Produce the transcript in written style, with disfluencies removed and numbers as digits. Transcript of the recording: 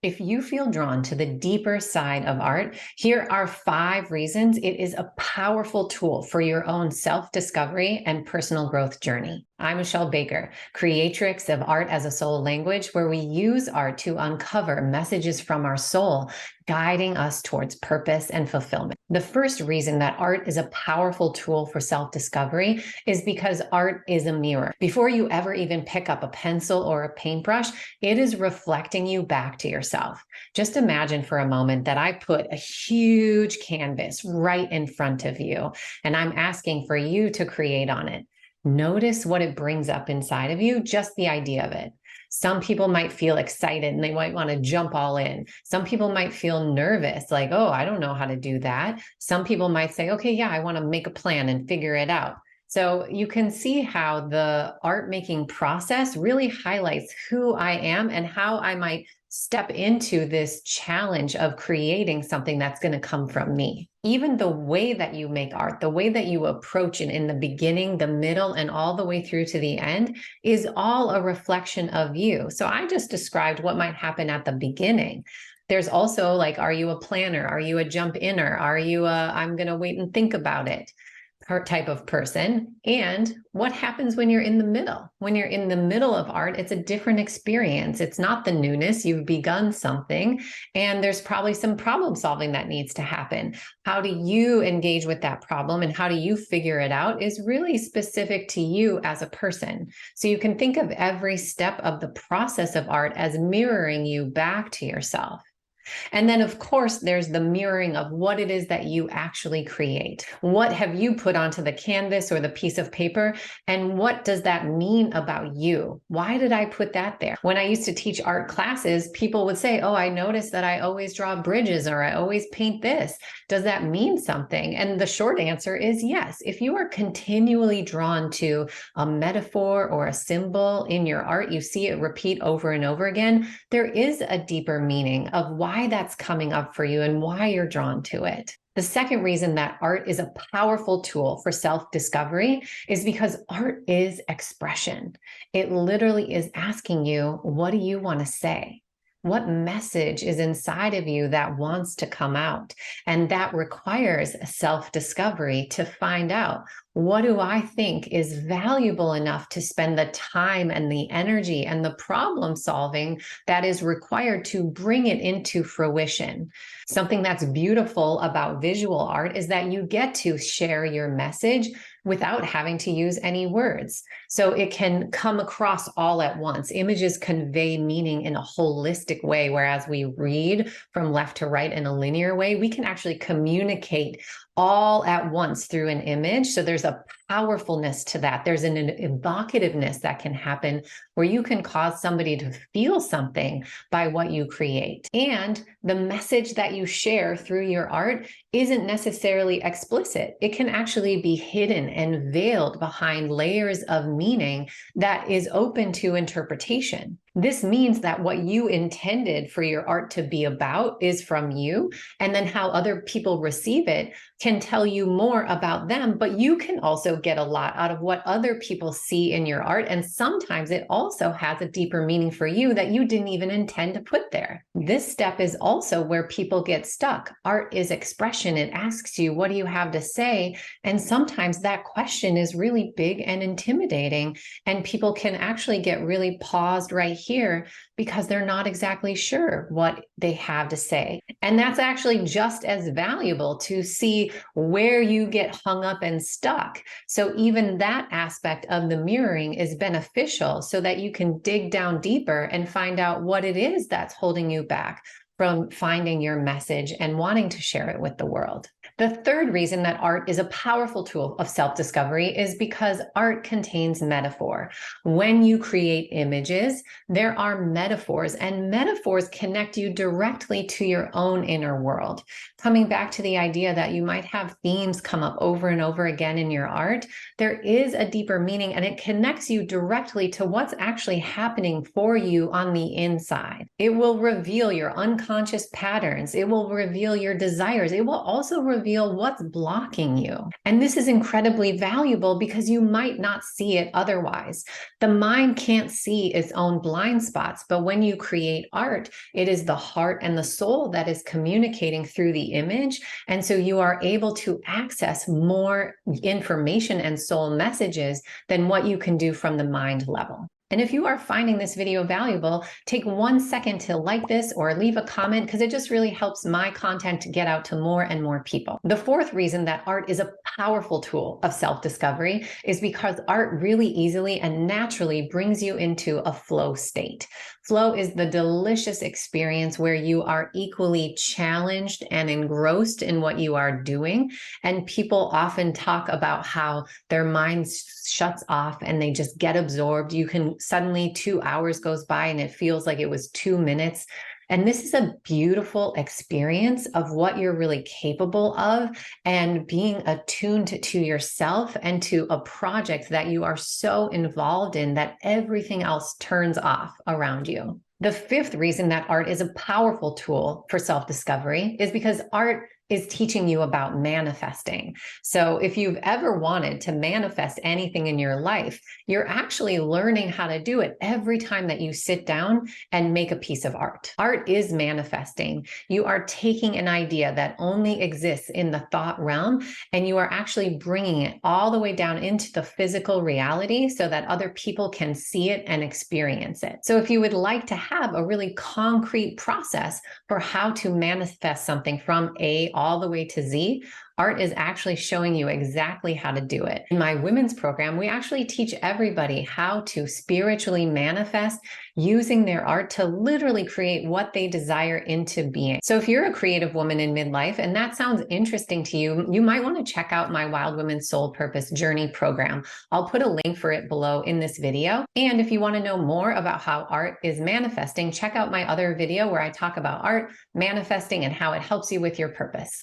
If you feel drawn to the deeper side of art, here are 5 reasons it is a powerful tool for your own self discovery and personal growth journey. I'm Michelle Baker, creatrix of Art as a Soul Language, where we use art to uncover messages from our soul, guiding us towards purpose and fulfillment. The first reason that art is a powerful tool for self discovery is because art is a mirror. Before you ever even pick up a pencil or a paintbrush, it is reflecting you back to yourself. Just imagine for a moment that I put a huge canvas right in front of you, and I'm asking for you to create on it. Notice what it brings up inside of you, just the idea of it. Some people might feel excited and they might want to jump all in. Some people might feel nervous, like, oh, I don't know how to do that. Some people might say, okay, yeah, I want to make a plan and figure it out. So you can see how the art making process really highlights who I am and how I might step into this challenge of creating something that's going to come from me. Even the way that you make art, the way that you approach it in the beginning, the middle, and all the way through to the end is all a reflection of you. So I just described what might happen at the beginning. There's also like, are you a planner? Are you a jump inner? Are you a, I'm going to wait and think about it type of person? And what happens when you're in the middle? When you're in the middle of art, it's a different experience. It's not the newness. You've begun something, and there's probably some problem solving that needs to happen. How do you engage with that problem and how do you figure it out is really specific to you as a person. So you can think of every step of the process of art as mirroring you back to yourself. And then, of course, there's the mirroring of what it is that you actually create. What have you put onto the canvas or the piece of paper? And what does that mean about you? Why did I put that there? When I used to teach art classes, people would say, oh, I noticed that I always draw bridges or I always paint this. Does that mean something? And the short answer is yes. If you are continually drawn to a metaphor or a symbol in your art, you see it repeat over and over again, there is a deeper meaning of why that's coming up for you and why you're drawn to it. The second reason that art is a powerful tool for self-discovery is because art is expression. It literally is asking you, what do you want to say? What message is inside of you that wants to come out? And that requires self-discovery to find out, what do I think is valuable enough to spend the time and the energy and the problem solving that is required to bring it into fruition? Something that's beautiful about visual art is that you get to share your message without having to use any words. So it can come across all at once. Images convey meaning in a holistic way, whereas we read from left to right in a linear way, we can actually communicate all at once through an image. So there's a powerfulness to that. There's an evocativeness that can happen where you can cause somebody to feel something by what you create. And the message that you share through your art isn't necessarily explicit. It can actually be hidden and veiled behind layers of meaning that is open to interpretation. This means that what you intended for your art to be about is from you, and then how other people receive it can tell you more about them, but you can also get a lot out of what other people see in your art. And sometimes it also has a deeper meaning for you that you didn't even intend to put there. This step is also where people get stuck. Art is expression. It asks you, what do you have to say? And sometimes that question is really big and intimidating, and people can actually get really paused right here because they're not exactly sure what they have to say. And that's actually just as valuable to see where you get hung up and stuck. So even that aspect of the mirroring is beneficial so that you can dig down deeper and find out what it is that's holding you back from finding your message and wanting to share it with the world. The third reason that art is a powerful tool of self-discovery is because art contains metaphor. When you create images, there are metaphors, and metaphors connect you directly to your own inner world. Coming back to the idea that you might have themes come up over and over again in your art, there is a deeper meaning, and it connects you directly to what's actually happening for you on the inside. It will reveal your unconscious patterns. It will reveal your desires. It will also reveal reveal what's blocking you. And this is incredibly valuable because you might not see it otherwise. The mind can't see its own blind spots, but when you create art, it is the heart and the soul that is communicating through the image. And so you are able to access more information and soul messages than what you can do from the mind level. And if you are finding this video valuable, take 1 second to like this or leave a comment, because it just really helps my content to get out to more and more people. The fourth reason that art is a powerful tool of self-discovery is because art really easily and naturally brings you into a flow state. Flow is the delicious experience where you are equally challenged and engrossed in what you are doing. And people often talk about how their mind shuts off and they just get absorbed. You can suddenly 2 hours goes by and it feels like it was 2 minutes. And this is a beautiful experience of what you're really capable of and being attuned to yourself and to a project that you are so involved in that everything else turns off around you. The fifth reason that art is a powerful tool for self-discovery is because art is teaching you about manifesting. So if you've ever wanted to manifest anything in your life, you're actually learning how to do it every time that you sit down and make a piece of art. Art is manifesting. You are taking an idea that only exists in the thought realm, and you are actually bringing it all the way down into the physical reality so that other people can see it and experience it. So if you would like to have a really concrete process for how to manifest something from A all the way to Z, art is actually showing you exactly how to do it. In my women's program, we actually teach everybody how to spiritually manifest using their art to literally create what they desire into being. So if you're a creative woman in midlife and that sounds interesting to you, you might want to check out my Wild Women Soul Purpose Journey program. I'll put a link for it below in this video. And if you want to know more about how art is manifesting, check out my other video where I talk about art, manifesting, and how it helps you with your purpose.